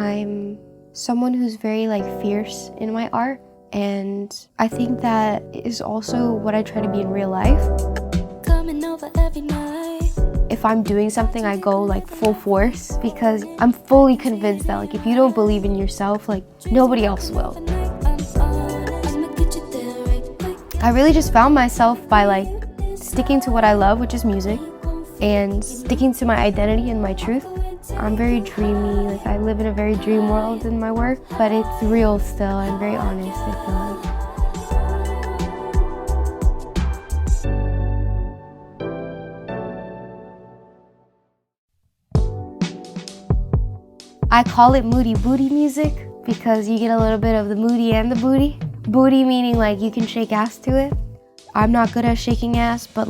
I'm someone who's very fierce in my art, and I think that is also what I try to be in real life. Coming over every night. If I'm doing something, I go full force because I'm fully convinced that if you don't believe in yourself, nobody else will. I really just found myself by sticking to what I love, which is music, and sticking to my identity and my truth. I'm very dreamy, I live in a very dream world in my work, but it's real still. I'm very honest, I feel I call it moody booty music because you get a little bit of the moody and the booty. Booty meaning you can shake ass to it. I'm not good at shaking ass, but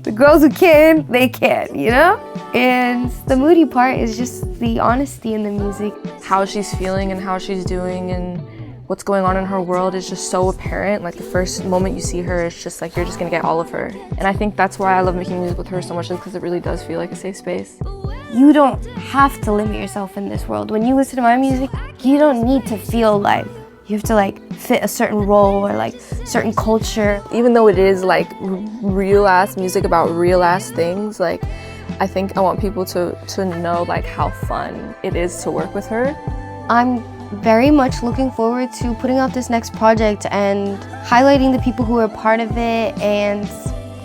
the girls who can, they can, you know? And the moody part is just the honesty in the music. How she's feeling and how she's doing and what's going on in her world is just so apparent. The first moment you see her, it's just you're just gonna get all of her. And I think that's why I love making music with her so much, is because it really does feel like a safe space. You don't have to limit yourself in this world. When you listen to my music, you don't need to feel you have to fit a certain role or certain culture. Even though it is real ass music about real ass things, I think I want people to know how fun it is to work with her. I'm very much looking forward to putting out this next project and highlighting the people who are part of it and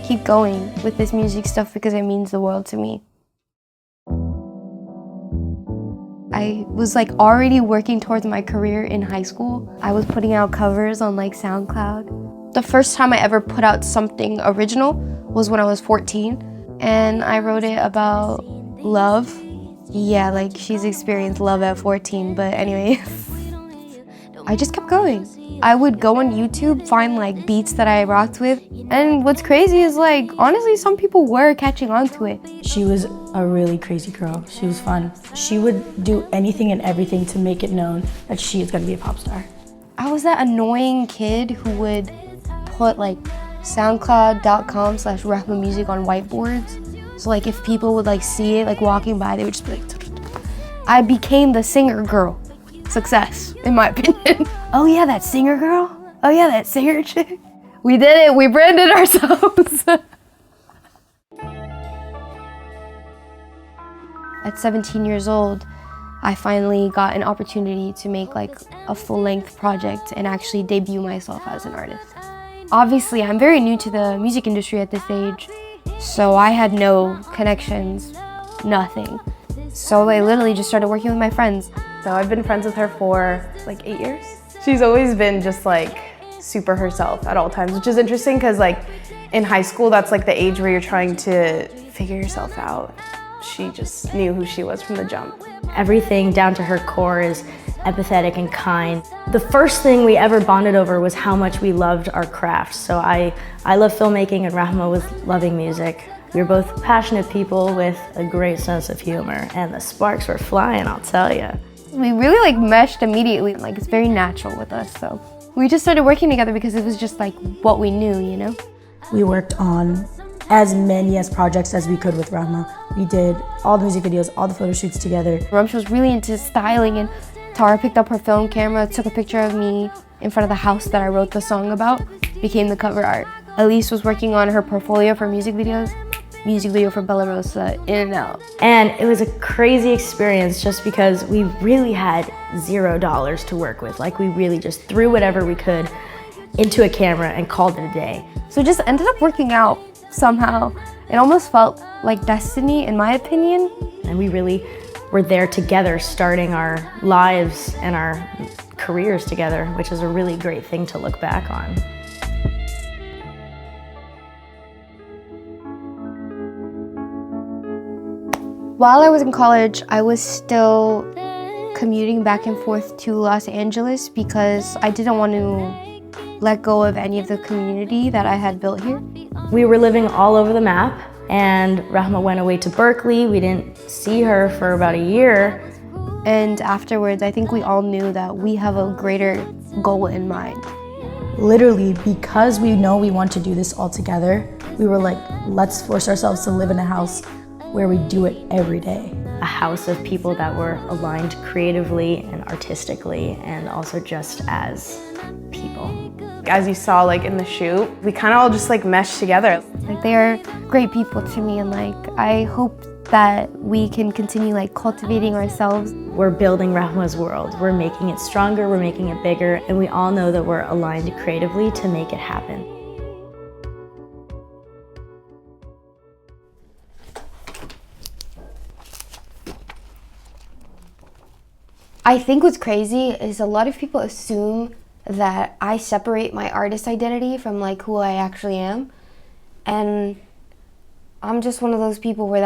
keep going with this music stuff because it means the world to me. I was already working towards my career in high school. I was putting out covers on SoundCloud. The first time I ever put out something original was when I was 14, and I wrote it about love. Yeah, she's experienced love at 14, but anyway, I just kept going. I would go on YouTube, find beats that I rocked with, and what's crazy is honestly, some people were catching on to it. She was a really crazy girl. She was fun. She would do anything and everything to make it known that she is gonna be a pop star. I was that annoying kid who would put SoundCloud.com/Rehma music on whiteboards. So if people would see it walking by, they would just be I became the singer girl. Success, in my opinion. Oh yeah, that singer girl? Oh yeah, that singer chick? We did it, we branded ourselves. At 17 years old, I finally got an opportunity to make a full-length project and actually debut myself as an artist. Obviously, I'm very new to the music industry at this age, so I had no connections, nothing. So I literally just started working with my friends. So I've been friends with her for 8 years. She's always been just super herself at all times, which is interesting because in high school, that's the age where you're trying to figure yourself out. She just knew who she was from the jump. Everything down to her core is empathetic and kind. The first thing we ever bonded over was how much we loved our craft. So I love filmmaking and Rehma was loving music. We were both passionate people with a great sense of humor, and the sparks were flying, I'll tell you. We really meshed immediately. It's very natural with us, so we just started working together because it was just what we knew, you know? We worked on as many projects as we could with Rehma. We did all the music videos, all the photo shoots together. She was really into styling, and Tara picked up her film camera, took a picture of me in front of the house that I wrote the song about, became the cover art. Elise was working on her portfolio for music videos. Music video for Bella Rosa, In and Out. And it was a crazy experience just because we really had $0 to work with. We really just threw whatever we could into a camera and called it a day. So it just ended up working out somehow. It almost felt like destiny, in my opinion. And we really were there together, starting our lives and our careers together, which is a really great thing to look back on. While I was in college, I was still commuting back and forth to Los Angeles because I didn't want to let go of any of the community that I had built here. We were living all over the map, and Rehma went away to Berkeley. We didn't see her for about a year. And afterwards, I think we all knew that we have a greater goal in mind. Literally, because we know we want to do this all together, we were let's force ourselves to live in a house where we do it every day. A house of people that were aligned creatively and artistically, and also just as people. As you saw like in the shoot, we kind of all just like meshed together. Like, they are great people to me, and like I hope that we can continue like cultivating ourselves. We're building Rehma's world. We're making it stronger, we're making it bigger, and we all know that we're aligned creatively to make it happen. I think what's crazy is a lot of people assume that I separate my artist identity from like who I actually am. And I'm just one of those people where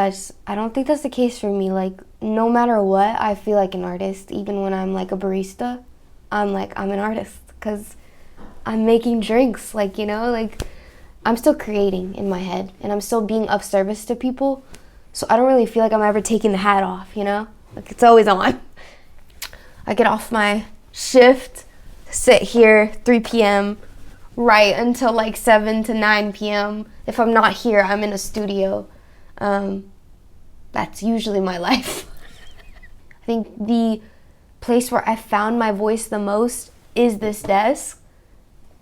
I don't think that's the case for me. Like, no matter what, I feel like an artist. Even when I'm like a barista, I'm an artist because I'm making drinks, like, you know, like I'm still creating in my head and I'm still being of service to people. So I don't really feel like I'm ever taking the hat off, you know, like it's always on. I get off my shift, sit here 3 p.m., write until like 7 to 9 p.m. If I'm not here, I'm in a studio. That's usually my life. I think the place where I found my voice the most is this desk.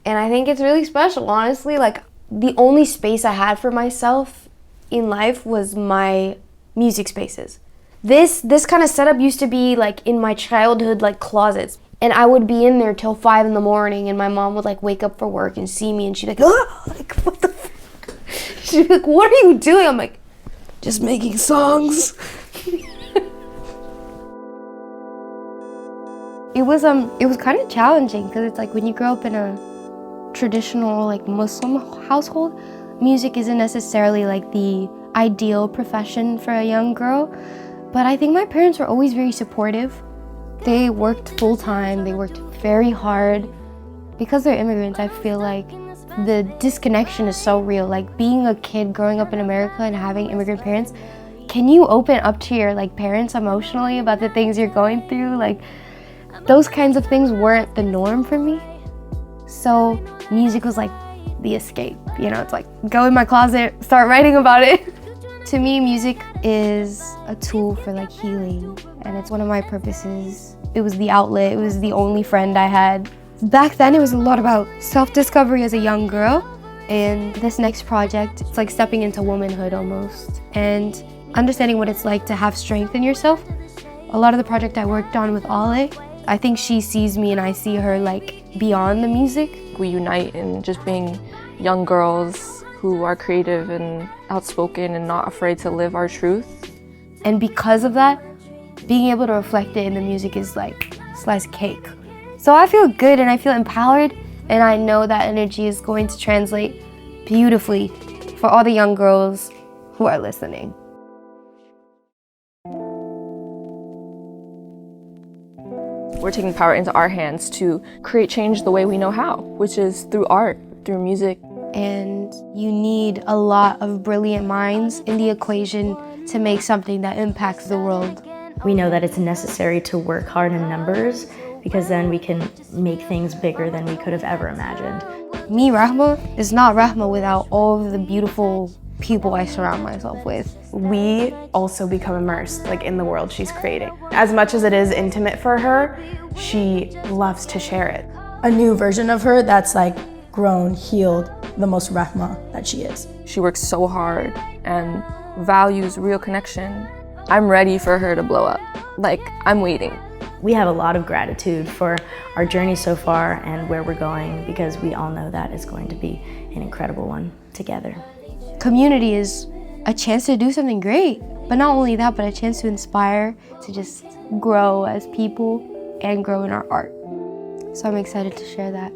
And I think it's really special, honestly. Like, the only space I had for myself in life was my music spaces. This kind of setup used to be like in my childhood like closets, and I would be in there till 5 in the morning, and my mom would like wake up for work and see me, and she'd be like, oh, like what the fuck? She'd be like, what are you doing? I'm like, just making songs. It was kind of challenging because it's like when you grow up in a traditional like Muslim household, music isn't necessarily like the ideal profession for a young girl. But I think my parents were always very supportive. They worked full time, they worked very hard. Because they're immigrants, I feel like the disconnection is so real. Like, being a kid growing up in America and having immigrant parents, can you open up to your like parents emotionally about the things you're going through? Like, those kinds of things weren't the norm for me. So music was like the escape, you know, it's like go in my closet, start writing about it. To me, music is a tool for like healing, and it's one of my purposes. It was the outlet, it was the only friend I had. Back then, it was a lot about self-discovery as a young girl, and this next project, it's like stepping into womanhood almost, and understanding what it's like to have strength in yourself. A lot of the project I worked on with Ale, I think she sees me and I see her like beyond the music. We unite in just being young girls who are creative and outspoken and not afraid to live our truth. And because of that, being able to reflect it in the music is like slice of cake. So I feel good and I feel empowered, and I know that energy is going to translate beautifully for all the young girls who are listening. We're taking power into our hands to create change the way we know how, which is through art, through music. And you need a lot of brilliant minds in the equation to make something that impacts the world. We know that it's necessary to work hard in numbers, because then we can make things bigger than we could have ever imagined. Me, Rehma, is not Rehma without all of the beautiful people I surround myself with. We also become immersed like in the world she's creating. As much as it is intimate for her, she loves to share it. A new version of her that's like grown, healed, the most Rehma that she is. She works so hard and values real connection. I'm ready for her to blow up. Like, I'm waiting. We have a lot of gratitude for our journey so far and where we're going, because we all know that it's going to be an incredible one together. Community is a chance to do something great, but not only that, but a chance to inspire, to just grow as people and grow in our art. So I'm excited to share that.